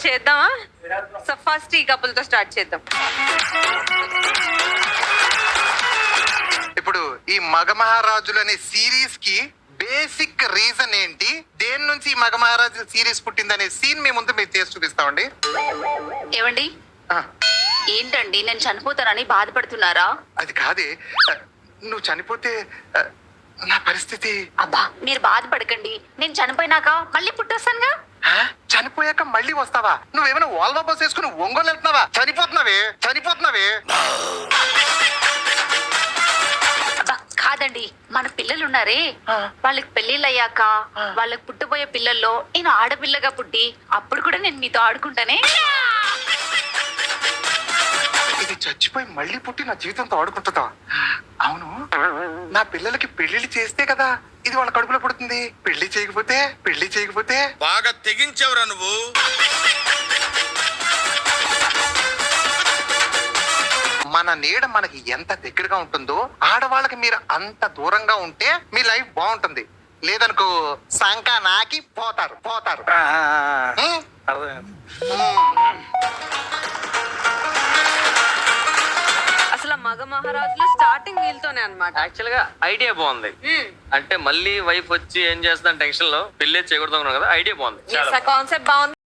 చేద్దామా? So first ఈ couple తో స్టార్ట్ చేద్దాం. ఇప్పుడు ఈ మగ మహారాజులు అనే సిరీస్ కి బేసిక్ రీజన్ ఏంటి, దేని నుంచి ఈ మగ మహారాజుల సిరీస్ పుట్టిందనే సీన్ మీ ముందు మీరు చేసి చూపిస్తామండి. ఏమండి ఏంటండి నేను చనిపోతానని బాధపడుతున్నారా? అది కాదే, నువ్వు చనిపోతే నా పరిస్థితి. అబ్బా మీరు బాధపడకండి, నేను చనిపోయినాక మళ్ళీ పుట్టొస్తానుగా. చనిపోయాక మళ్ళీ వస్తావా? నువ్వేమైనా వాల్వా బస్ వేసుకుని ఒంగోలు వెళ్తున్నావా? చనిపోతున్నావే. అబ్బా కాదండి, మన పిల్లలు ఉన్నారే వాళ్ళకి పెళ్లిళ్ళు అయ్యాక వాళ్ళకి పుట్టబోయే పిల్లల్లో నేను ఆడపిల్లగా పుట్టి అప్పుడు కూడా నేను మీతో ఆడుకుంటానే. ఇది చచ్చిపోయి మళ్ళీ పుట్టి నా జీవితంతో ఆడుకుంటుందా? అవును, నా పిల్లలకి పెళ్లిళ్ళు చేస్తే కదా ఇది వాళ్ళ కడుపులో పుడుతుంది. పెళ్లి చేయకపోతే బాగా తెగించవరా నువ్వు. మన నీడ మనకి ఎంత దగ్గరగా ఉంటుందో ఆడవాళ్ళకి మీరు అంత దూరంగా ఉంటే మీ లైఫ్ బాగుంటుంది. లేదనుకో సంకా నాకి పోతారు. అసలు మగ మహారాజులు స్టార్టింగ్ వీళ్ళతోనే అన్నమాట. యాక్చువల్ గా ఐడియా బాగుంది. అంటే మళ్ళీ వైఫ్ వచ్చి ఏం చేస్తుందని టెన్షన్ లో పెళ్లి చేయకూడదు కదా. ఐడియా బాగుంది, కాన్సెప్ట్ బాగుంది.